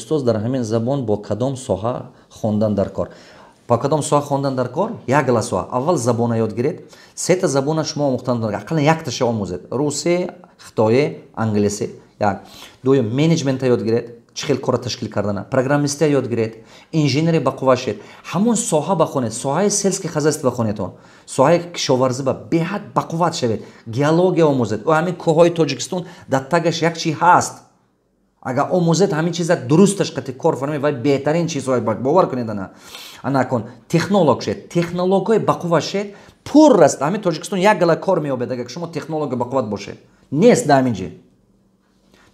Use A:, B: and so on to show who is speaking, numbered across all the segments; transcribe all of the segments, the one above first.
A: устоз дар ҳамин забон бо кадом соҳа хондан дар кор? Ба кадом соҳа хондан дар кор? Ягла соҳа. Аввал забона ёд гиред. Сета забона шумо омӯхтан дар ақаллан якташа омӯзед. Русе, хитое, англисе. Як. Дуюм, менеҷмента ёд гиред. Чӣ хел кора ташкил кардана. Программистия ёд гиред. Инженери ба қувва шед. Ҳамон соҳа бахонед. Соҳаи селски хозяйство бахонедон. Соҳаи кишоварзӣ ба беҳад ба қувват шавед. Геология омӯзед. Ҳамин кӯҳҳои Тоҷикистон дар тагаш як чӣ ҳаст. Агар омӯзед ҳамин чиза дурусташ қати кор фармед вай беҳтарин чизҳои бовар кунед ана кун. Технолог шед. Технологҳои ба қувва шед. Пур аст. Ҳамин Тоҷикистон як гала кор меёбед агар шумо технолог ба қувват бошед. Нест дар ҳамин ҷи.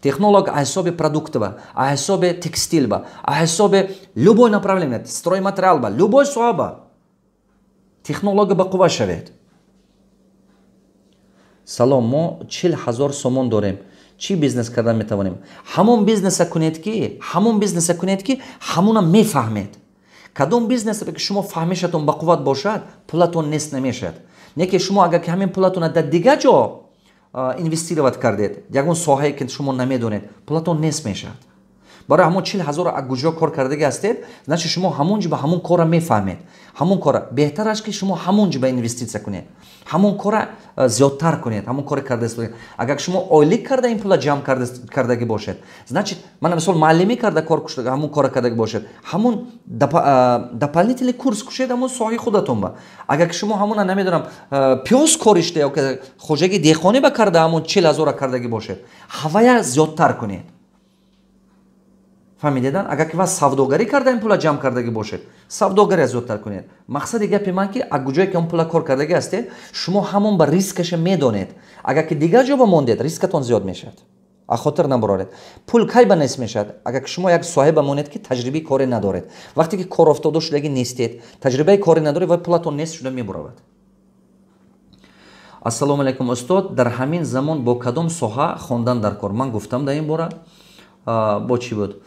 A: Технолог а ҳисоби продуктова, а ҳисоби текстилба, а ҳисоби любой направление, стройматериалба, любой соҳаба. Технолог ба қувва шавед. Салом, мо 40 000 сомон дорем. Чӣ бизнес кардан метавонем? Ҳамон бизнеса кунед ки ҳамона мефаҳмед. Кадом бизнесе ки шумо фаҳмишатон ба қувват бошад, пулатон нест намешад. Не ки шумо агар ки ҳамин пулатона дар дигар ҷо инвестировать кардед, ягон соҳае ки шумо намедонед, пулатон нест мешавад. Барои ҳамон 40 000 аз куҷо кор кардаги ҳастед, значит шумо ҳамон ҷи ба ҳамон кора мефаҳмед. Ҳамон кора беҳтар аст ки шумо ҳамон ҷи ба инвеститсия кунед. Ҳамон кора зиёдтар кунед, ҳамон кори кардаст. Агар шумо ойлик карда ин пула ҷамъ кардаги бошед, значит мана мисол муаллимӣ карда кор кушед, ҳамон кора кардаги бошед. Ҳамон дополнительный курс кушед ҳамон соҳаи худатон ба. Агар ки шумо ҳамона намедонам пиёз кориште ё хожаги деҳқонӣ ба карда ҳамон 40 000 кардаги бошед. Ҳавая зиёдтар кунед. фаҳмидедан? Агар ки ва савдогарӣ карда ин пула ҷамъ кардаги бошед, савдогарӣ зиёдтар кунед. Мақсади гапи ман ки аз куҷое ки он пула кор кардаги ҳастед, шумо ҳамон ба рискаша медонед. Агар ки дигар ҷо ба мондед, рискатон зиёд мешавад. аз хотир набароред. Пул кай ба нест мешавад? Агар ки шумо як соҳа бамонед ки таҷрибаи коре надоред. Вақте ки корофтодошудаги нестед, таҷрибаи коре надоред, ва пулатон нест шуда мебуравад. Ассалому алайкум устод, дар ҳамин замон бо кадом соҳа хондан дар кор? Ман гуфтам дар ин бора. Бо чӣ буд?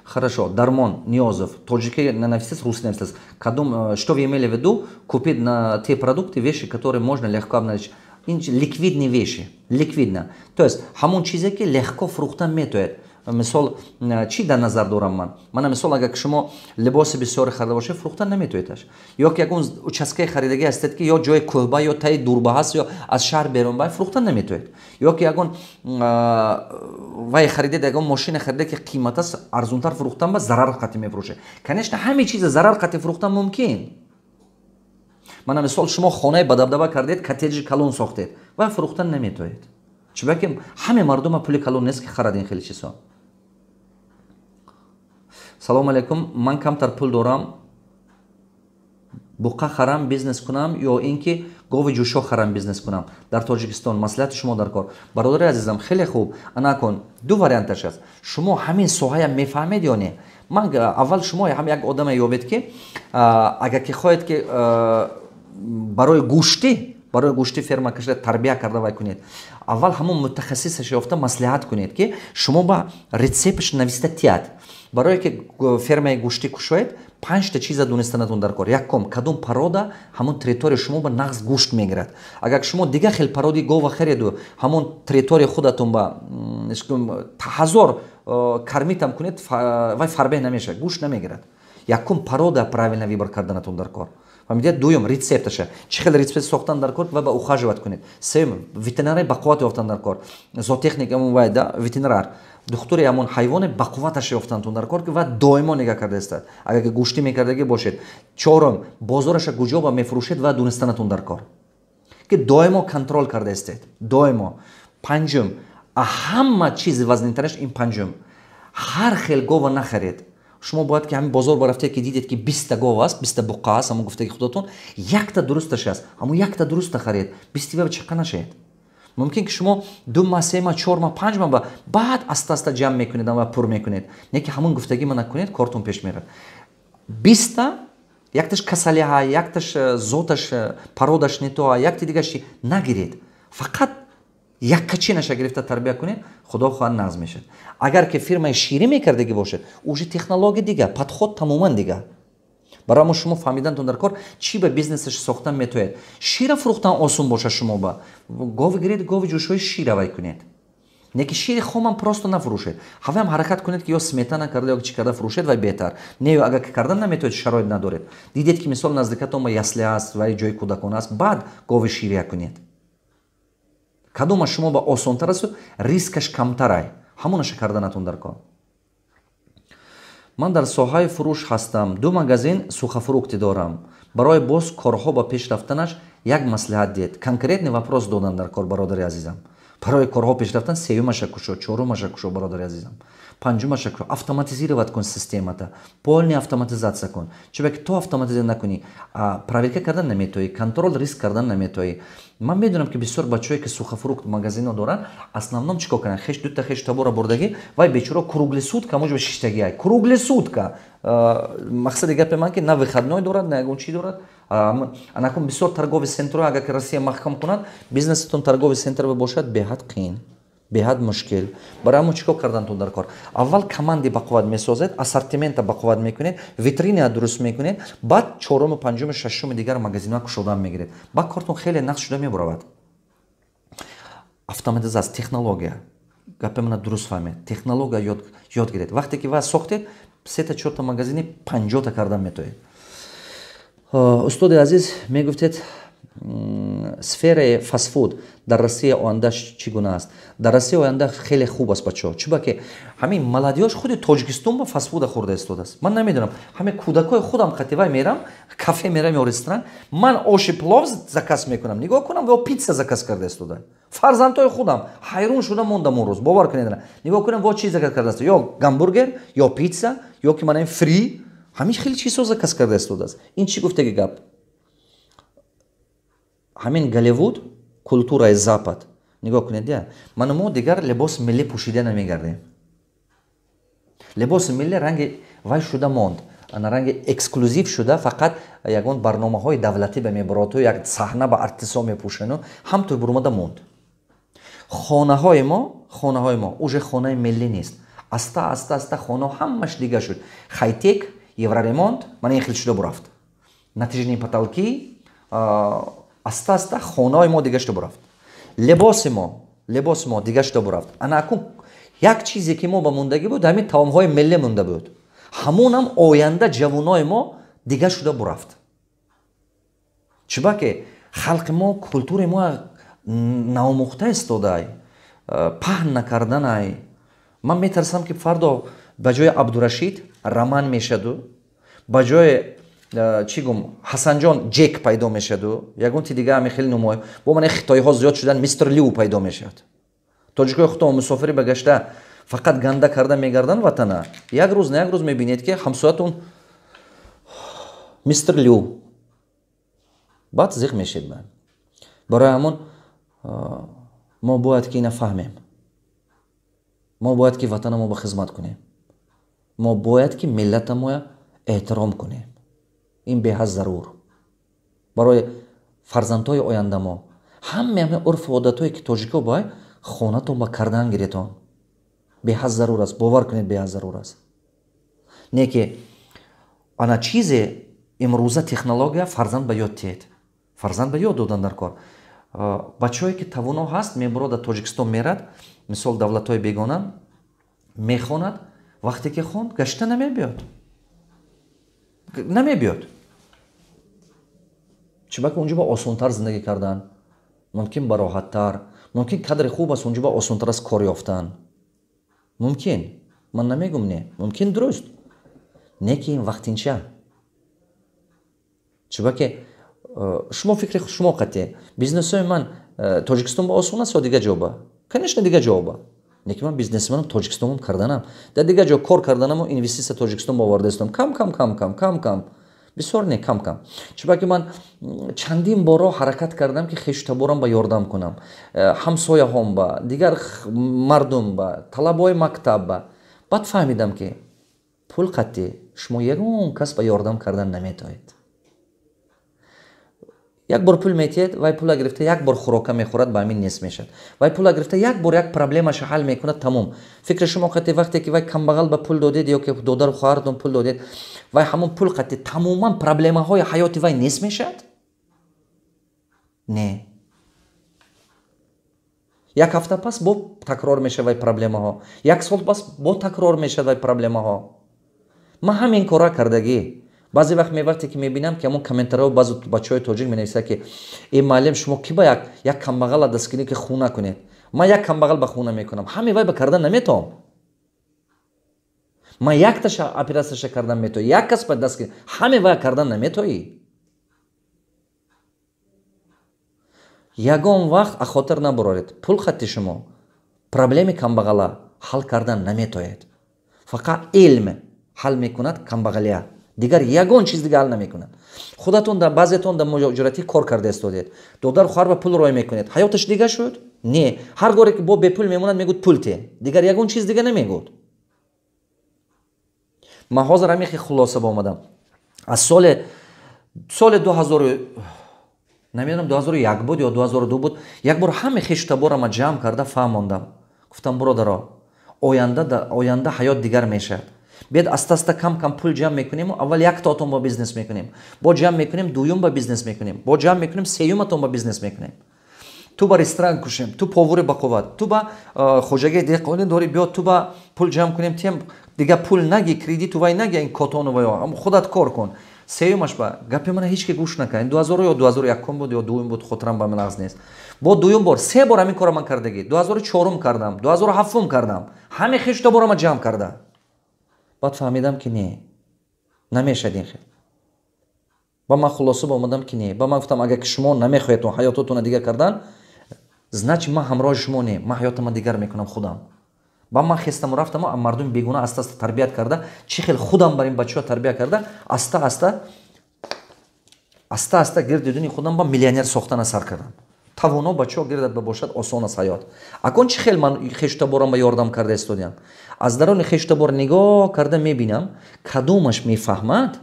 A: Хорошо, Дармон Ниёзов, таджики ненавистец, русский ненавистец. Что вы имели в виду? Купить на те продукты, вещи, которые можно легко обнаружить. Ликвидные вещи, ликвидно. То есть, ҳамон чизе ки легко фрухтан метояд. Мисол, чӣ дар назар дорам ман? Мана мисол, агар шумо либоси бисёре харida бошед, фрухтан наметоядаш. Ё ки ягон участкаи харидаги ҳастед ки ё ҷои кӯҳба, ё таи дурба ҳаст, ё аз шаҳр берун бай, фрухтан наметояд. Ё ки ягон вай харидед, ягон мошина харидед ки қимат аст, арзунтар фрухтан ба зарар қати мефурӯшед. Конечно, ҳаме чизе зарар қати фрухтан мумкин. Мана мисол, шумо хонаи бадабдаба кардед, коттеҷи калон сохтед, вай фрухтан наметояд. Чӯба ки ҳаме мардума пули калон нест ки харад ин хеле чизҳо. Салому алейкум, ман камтар пул дорам, буқа харам бизнес кунам ё ин ки гови ҷӯшо харам бизнес кунам дар Тоҷикистон. Маслиҳати шумо дар кор. Бародари азизам, хеле хуб. Ана кун, ду варианташ аст. Шумо ҳамин соҳая мефаҳмед ё не? Ман аввал шумо ҳам як одаме ёбед ки агар ки хоҳед ки барои гӯшти ферма кашида тарбия карда вай кунед, аввал ҳамон мутахассисаш ёфта маслиҳат кунед ки шумо ба рецептш нависта тият. Барое ки фермаи гӯшти кушоед, 5 та чиза донистанатон дар кор. Яком, кадом парода ҳамон территория шумо ба нағз гӯшт мегирад. Агар шумо дигар хел пароди гова хариду ҳамон территория худатон ба 1000 кармитам кунед, вай фарбеҳ намешавад, гӯшт намегирад. Яком, парода правилно вибор карданатон дар кор. Фаҳмидед? Дуюм, рецепташа. Чӣ хел рецепт сохтан дар кор ва ба ухаживат кунед. Сеюм, ветеринария ба қувват ёфтан дар кор. Зоотехник амон вай да, ветеринар. Духтури ҳамон ҳайвоне ба қувваташ ёфтантон дар кор ки ва доимо нега карда истад. Агар ки гӯшти мекардаги бошед. Чорум, бозораша куҷо ба мефурӯшед ва донистанатон дар кор. Ки доимо контрол карда истед. Доимо. Панҷум, ҳама чизи вазнинтараш ин панҷум. Ҳар хел гова нахаред. Шумо бояд ки ҳамин бозор барафтед ки дидед ки 20 та гов аст, 20 та буқа аст, ҳамон гуфтаги худатон, якта дурусташ аст. ҳамон якта дуруста харед. 20 ва чақа нашед. Мумкин ки шумо 2 ма, 3 ма, 4 ма, 5 ма ба баъд аста-аста ҷамъ мекунед ва пур мекунед. Не ки ҳамон гуфтаги ма накунед, кортон пеш мерад. 20 та, якташ касалиҳа, якташ зоташ, пародаш не то, якти дигаши нагиред. Фақат як качинаша гирифта тарбия кунед, худо хоҳад нағз мешад. Агар ки фирмаи ширӣ мекардаги бошед, уже технология дига, подход тамоман дига. барои шумо фаҳмидантон дар кор чӣ ба бизнесаш сохтан метоед. Шира фурӯхтан осон боша шумо ба гови гиред гови ҷӯшои шир авай кунед. Не ки шири хомам просто нафурӯшед. Ҳаваам ҳаракат кунед ки ё сметана карда ё чӣ карда фурӯшед вай беҳтар. Не ё агар ки кардан наметавонед шароит надоред. Дидед ки мисол наздикатон ба ясле аст ва ҷои кӯдакона аст, баъд гови ширия кунед. Кадома шумо ба осонтар аст, рискаш камтарай. Ҳамонаша карданатон дар кор. Ман дар соҳаи фурӯш ҳастам. 2 магазин сухафрукти дорам. Барои боз корҳо ба пеш рафтанаш як маслиҳат диҳед. Конкретный вопрос додан дар кор, бародари азизам. Барои корҳо пеш рафтан сеюмаша кушо, чорумаша кушо, бародари азизам. Панҷумаша кушо. Автоматизировать кун системата. Полный автоматизация кун. Чунки ки то автоматизация накунӣ, проверка кардан наметавонӣ, контрол риск кардан наметавонӣ. Ман медонам ки бисёр бачаҳое ки сухафрукт магазино доранд, основном чӣ кор карданд? Хеш дута хеш табора бурдагӣ, вай бечора круглый сутка може ба шиштагӣ ай. Круглый сутка. Мақсади гапи ман ки на выходной дорад, на ягон чӣ дорад. Анакун бисёр торгови центрҳо агар ки Россия маҳкам кунад, бизнесатон торгови центр бошад беҳад қиин. Беҳад мушкил. Барои ҳамон чӣ кор кардантон дар кор? Аввал команди бақувват месозед, ассортимента бақувват мекунед, витрина дуруст мекунед, баъд чоруму панҷуму шашуми дигар магазинҳои кушодан мегиред. Баъд кортон хеле нақс шуда мебаравад. Автоматизация, технология. Гапи мана дуруст фаҳмед. Технология ёд гиред. Вақте ки ва сохтед, 3-4 магазини 50 кардан метавонед. Устоди азиз, мегуфтед сфераи фастфуд дар Россия ояндаш чӣ гуна аст? Дар Россия оянда хеле хуб аст бачаҳо. Чӯба ки ҳамин маладиёш худи Тоҷикистон ба фастфуда хӯрда истодааст. Ман намедонам. ҳамин кӯдакои худам қативай мерам, кафе мерам ё ресторан, ман оши плов заказ мекунам. Нигоҳ кунам ё питса заказ карда истода. Фарзандҳои худам ҳайрон шуда мондам он рӯз. Бовар кунед. Нигоҳ кунам во чӣ заказ карда истода. Ё гамбургер, ё питса, ё ки манам фри. ҳамин хеле чизҳо заказ карда истодааст. Ин чӣ гуфтаги гап? ҳамин Голливуд, культураи Запад. Нигоҳ кунед, я. Ману мо дигар либоси миллӣ пӯшида намегардем. Либоси миллӣ ранги вай шуда монд. Ана ранги эксклюзив шуда, фақат ягон барномаҳои давлатӣ ба мебарад, то як саҳна ба артистҳо мепӯшану, ҳамтои бурмада монд. Хонаҳои мо уже хонаи миллӣ нест. Аста хонаҳо ҳамаш дига шуд. Хайтек, евроремонт, мана ин хел шуда бурафт. Натижни потолки, аста хонаҳои мо дига шуда бурафт. Либоси мо дига шуда бурафт. Ана акун як чизе ки мо ба мондагӣ буд, ҳамин таомҳои миллӣ монда буд. Ҳамонам оянда ҷавонои мо дига шуда бурафт. Чӯба ки халқи мо, культураи мо наомӯхта истодай, паҳн накарданай. Ман метарсам ки фардо ба ҷои Абдурашид Раман мешаду, ба ҷои чӣ гум Ҳасанҷон Ҷек пайдо мешаду, ягон ти дига ҳамин хеле номоёб. Бо мана хитоиҳо зиёд шудан, мистер Лиу пайдо мешавад. Тоҷикои худтон мусофирӣ ба гашта фақат ганда карда мегарданд ватана. Як рӯз на як рӯз мебинед ки ҳамсоятон мистер Лиу. баъд зиқ мешед. Барои ҳамон мо бояд ки ина фаҳмем. мо бояд ки ватанамо ба хизмат кунем. мо бояд ки миллатамоя эҳтиром кунем. ин беҳад зарур. барои фарзандҳои ояндамо ҳамаи урфу одатҳое ки тоҷико бой хонатон ба кардан гиретон. беҳад зарур аст. бовар кунед, беҳад зарур аст. Не ки ана чизе имрӯза технология фарзанд ба ёд тиҳед. Фарзанд ба ёд додан дар кор. бачаҳое ки тавоно ҳаст, мебурад дар Тоҷикистон мерад, мисол давлатҳои бегона мехонад, вақте ки хонд гашта намебиёд. Чӯба ки унҷо ба осонтар зиндагӣ кардан, мумкин ба роҳаттар, мумкин кадри хуб аст, унҷо ба осонтар аст кор ёфтан. мумкин, ман намегум не, мумкин дуруст. Не ки ин вақтинча. чӯба ки шумо фикри шумо қатъе бизнесои ман Тоҷикистон ба осон аст ё дига ҷо ба? Конечно дига ҷо ба. Не ки ман бизнесменам Тоҷикистонам карданам. Дар дига ҷо кор карданаму инвестисия Тоҷикистон ба оварда истам. Кам. Бисёр не кам. Чӯба ки ман чандин боро ҳаракат кардам ки хештаборам ба ёрдам кунам. ҳамсояҳом ба, дигар мардум ба, талабои мактаб ба. баъд фаҳмидам ки пул қатъи шумо ягон кас ба ёрдам кардан наметавонед. یک بار پول میتید وای پول گرفته یک بار خوراک میخورد به همین نیست میشد. وای پول گرفته یک بار یک پرابلمش حل میکنه تمام. فکر شما وقتی که وای کم بغل به پول دادید یا که دادر خواهرتون پول دادید وای همون پول تماما پرابلم های حیاتی وای نیست میشد؟ نه. یک هفته پس با تکرار میشه وای پرابلم ها، یک سال پس با تکرار میشه وای پرابلم ها. ما همین کارا کردگی. بعضی وقت میوقتی که میبینم که همون کامنترها بعضی بچهای تاجیک مینویسه که ای معلم شما کی با یک کم بغل دستگیری که خونه کنید. ما یک کم بغل به خونه میکنم، همین وای به کردن نمیتونم. ما یک تاش اپراسیش کردن میتونم، یک کس به دستگیری همین وای کردن نمیتونی. یگان وقت خاطر نبرارید پول خطی شما پرابلم کم بغل حل کردن نمیتونید. فقط علم حل میکند کم بغلیه. دیگر یگان چیز دیگه حل نمیکنن. خودتون در بعضیتون در مجاورتی کار کرده استودید، دختر خواهر به پول روی میکنید، حیاتش دیگه شد؟ نه، هر گوره که با به پول میموند میگود پول ته، دیگر یگان چیز دیگه نمیگود. من حاضر همیخی خلاصه با آمدم از سال 2000 نمیدونم 2001 بود یا 2002 بود، یک بار همه خشتبار ما جمع کرده فهموندم. گفتم برادرها آینده حیات دیگر میشه. بیاد است کم کم پول جمع میکنیم. اول یک تاتون با بیزنس میکنیم، با جمع میکنیم دوم با بیزنس میکنیم، با جمع میکنیم سیومتون با بیزنس میکنیم. تو با رستوران کشیم، تو پاور با قوت، تو با خوجگی دیقانی داری بیاد تو با پول جمع کنیم. تیم دیگه پول نگی، کردیت وای نگی، این کاتون وای خودت کار کن. سیومش با گپی من هیچ کی گوش نکنه. 2000 یا 2001 بود یا دوم بود خاطرم به من از نیست. با دوم بار سه بار همین کارو من کردگی. 2004 کردم، 2007 کردم. همه خشت بار ما جمع کرده. بعد فهمیدم که نه نمیشه این خیلی. با من خلاصه با اومدم که نه. با من گفتم اگه شما نمیخواید تو حیاتتون دیگه کردن، значит من همراه شما نه، من حیات من دیگر میکنم خودم. با من خستم رفتم و مردم بیگونه است تربیت کرده، چی خیلی خودم برای این بچه‌ها تربیت کرده، است گرد دنیا خودم با میلیونر ساختن سر کردم. توانا بچه‌ها گردت باشد آسان است حیات. اگه چی خیلی من خشتبارم به یاردم کرده استودیم. از درون خشتبار نگاه کرده میبینم کدومش میفهمد.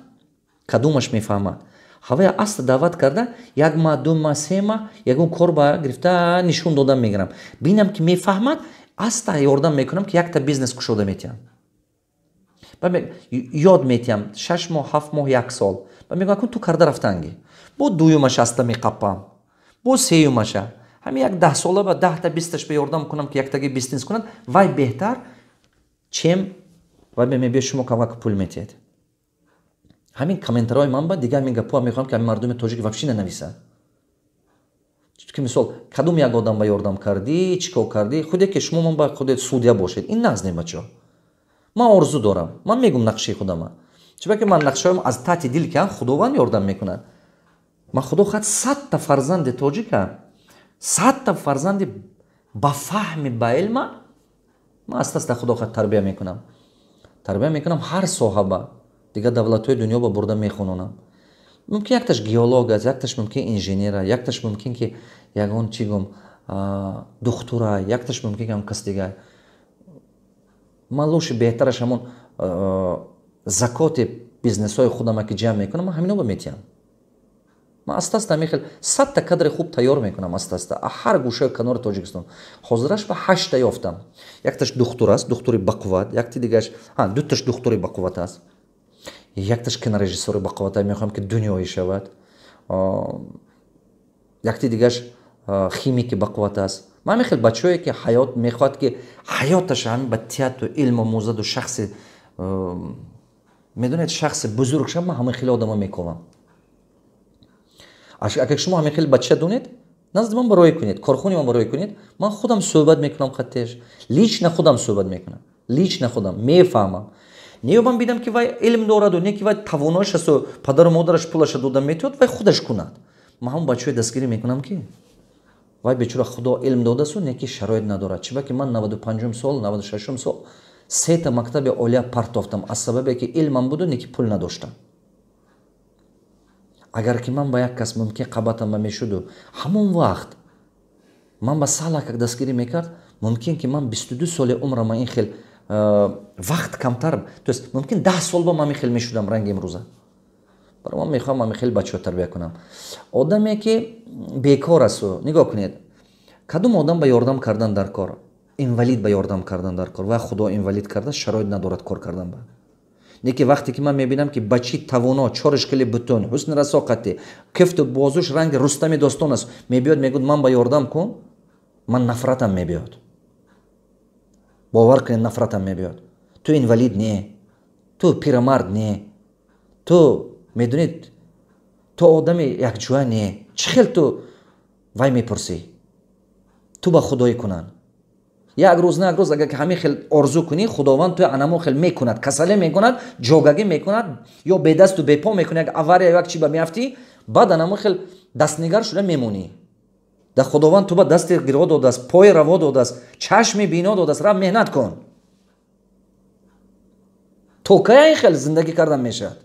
A: هوای است دعوت کرده یک ماه دو ماه سه ماه یگون کار با گرفته نشون دادم میگیرم. بینم که میفهمد است یاردم میکنم که یک تا بیزنس کشوده میتیم. یاد میتیم 6 ماه 7 ماه یک سال. و میگم تو کرده رفتنگی. با دویمش است میقپم. با سیومش همین یک 10 ساله با 10 تا 20 تاش به یاردم کنم که یک تاگی بیزنس کنند وای بهتر چیم و به میبی شما کمک پول میتید. همین کامنترهای من با دیگه همین گپا میخوام که همین مردم تاجیک وابشی ننویسن. که مثال کدوم یک آدم به یاردم کردی چیکار کردی خودی که شما من با خودت سودیا باشید این ناز نیم بچه. من آرزو دارم، من میگم نقشه خودم چرا که من نقشه‌ام از تحت دل که خداوند یاردم میکنه. من خدا خود 100 تا فرزند تاجیکم، 100 تا فرزند با فهم با علم من است خدا خود تربیت میکنم هر صاحبه دیگه دولت‌های دنیا با برده میخونونم. ممکن یک تاش گیولوگ است، یک تاش ممکن انجینیر، یک تاش ممکن که یگان چی گم دکتر، یک تاش ممکن که هم کس دیگه. من لوش بهترش همون زکات بیزنس های خودم که جمع میکنم من همینو بمیتیم. من است میخل 100 تا کادر خوب تیار میکنم است هر گوشه کنار تاجیکستان. حاضرش به 8 تا یافتم. یک تاش دکتر است، دکتری بقوت، یک تا دیگهش دو تاش دکتری بقوت است. یک تاش کن رژیسور بقوت میخوام که دنیایی شود. یک تا دیگهش خیمیک بقوت است. من میخوام بچه‌ای که حیات میخواد که حیاتش همین با تئاتر و علم و موزه و شخص میدونید شخص بزرگ شم من همین خیلی آدما میکنم. اگه شما همین خیلی بچه دونید نزد من برای کنید، کارخونه من برای کنید، من خودم صحبت میکنم خطش لیچ نه خودم صحبت میکنم، لیچ نه خودم میفهمم. نیو من بیدم که وای علم دارد و نه که وای توانایش است و پدر و مادرش پولش دادن میتود وای خودش کند. من هم بچه دستگیری میکنم که وای بیچاره خدا علم داده است و نه که شرایط ندارد. چرا که من 95 سال 96 سال 3 تا مکتب عالی پرتافتم از سببی که علمم بود و نه که پول نداشتم. اگر که من با یک کس ممکن قبطم میشد و همون وقت من با سالک دستگیری میکرد ممکن که من 22 سال عمرم این خیل وقت کمتر تو است ممکن 10 سال با من خیل میشدم رنگ امروزه. برای من میخوام خیلی بچه‌ها تربیت کنم. آدمی که بیکار است، نگاه کنید کدوم آدم به یاردم کردن در کار، اینوالید به یاردم کردن در کار و خدا اینوالید کرده شرایط ندارد کار کردن با. نیکی وقتی که من میبینم که بچی توانا 4 اشکال بتون حسن رساقتی کفت و بازوش رنگ رستم داستان است میبیاد میگه من به یاردم کن، من نفرتم میبیاد. باور کنید نفرتم میبیاد. تو اینوالید نه، تو پیرمرد نه، تو میدونید تو آدم یک جوه نه، چه خیلی تو وای میپرسی تو با خدای کنن. یک روز نه یک روز اگر که همین خیلی آرزو کنی خداوند تو انمو خیلی میکند، کسله میکند، جوگگی میکند یا به دست و به پا میکنه. اگر اواری یک چی با میافتی بعد انمو خیلی دستنگر شده میمونی. در خداوند تو با دست گروا داده است، پای روا داده است، چشم بینا داده است، را مهنت کن. تو که خیلی زندگی کردن میشد.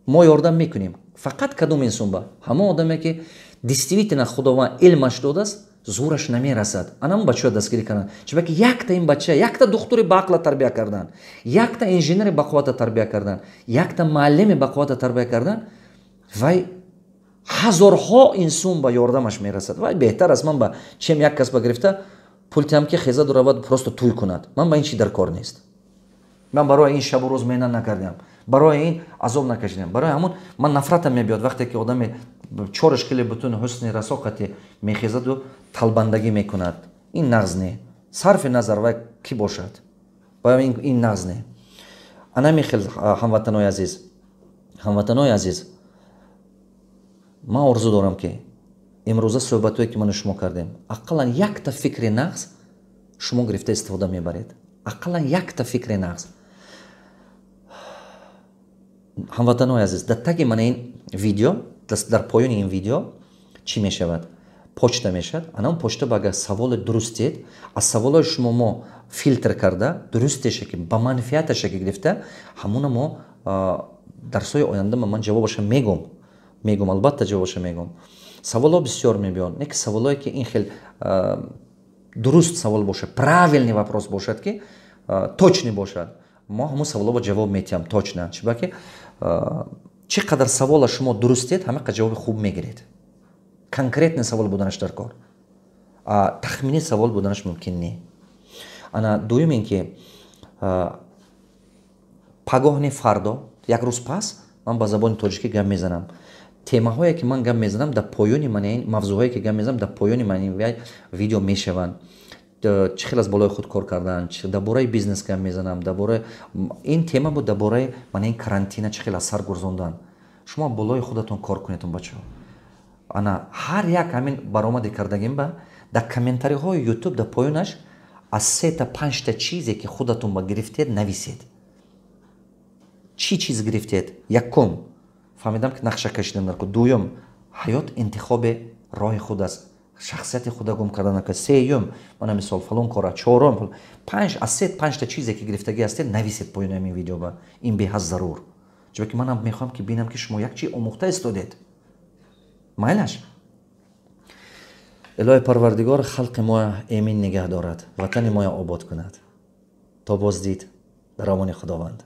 A: ما یاردم میکنیم فقط کدوم انسان با همه آدمی که دیستیویتنا خداوند علمش داده است زورش نمیرسد. انم بچه‌ها دستگیری کردن. چرا که یک تا این بچه یک تا دکتر باقلا تربیت کردن، یک تا انجینر بقوت تربیت کردن، یک تا معلم بقوت تربیت کردن وای هزارها انسان با یاردمش میرسد. وای بهتر است من با چم یک کس بگرفته پولتم که خیزد و رود پروست توی کند. من با این چی در کار نیست. من برای این شب و روز مهنت نکردم، برای این عذاب نکشیدم. برای همون من نفرتم میبیاد وقتی که آدم 4 اشکال بتون حسن رساقتی میخیزد و طلبندگی میکند. این نغز نه. صرف نظر و کی باشد باید این نغز نه. انا میخیل هموطنای عزیز، هموطنای عزیز، من آرزو دارم که امروزه صحبتایی که من شما کردیم اقلا یک تا فکر نغز شما گرفته استفاده میبرید. اقلا یک تا فکر نغز. هموطنای عزیز در تگ من این ویدیو در پایان این ویدیو چی میشود؟ پوچتا میشد. انا اون پوچتا اگر سوال درستید از سوالای شما ما فیلتر کرده درستش که با منفعتش که گرفته همون ما درسای آینده من جوابش میگم البته جوابش میگم. سوالا بسیار میبیان. یک سوالایی که این خیلی درست سوال باشه، правильный вопрос باشد که точный باشد، ما همون سوالا با جواب میتیم точно. چرا که چقدر سوال شما درستید همه قدر جواب خوب میگیرید. конкретный سوال بودنش در کار، تخمینی سوال بودنش ممکن نه. انا دویم این که پگاهن فردا یک روز پس من با زبان تاجیکی گپ میزنم. تماهایی که من گپ میزنم در پایان من این موضوعایی که گپ میزنم در پایان من این ویدیو میشوند. چه خیلی از بالای خود کار کردن، درباره بیزنس گپ میزنم، درباره این تما بود، درباره من این карантина چه خیلی اثر گذاشتن. شما بالای خودتون کار کنید بچه‌ها. انا هر یک همین برآمده کردگیم با در کامنتاری های یوتیوب در پایانش از 3 تا 5 تا چیزی که خودتون با گرفتید نویسید. چی چیز گرفتید؟ یکم فهمیدم که نقشه کشیدن در کار. دوم حیات انتخاب راه خود است، شخصیت خود گم کردن که. سوم من مثال فلان کارا. چهارم 5 از 3 تا 5 تا چیزی که گرفتگی هستید نویسید پایان این ویدیو با. این به حد ضرور. چون که منم میخوام که ببینم که شما یک چی آموخته استودید. مایلش الهی پروردگار خلق ما امین نگه دارد، وطن ما آباد کند. تا بازدید در امان خداوند.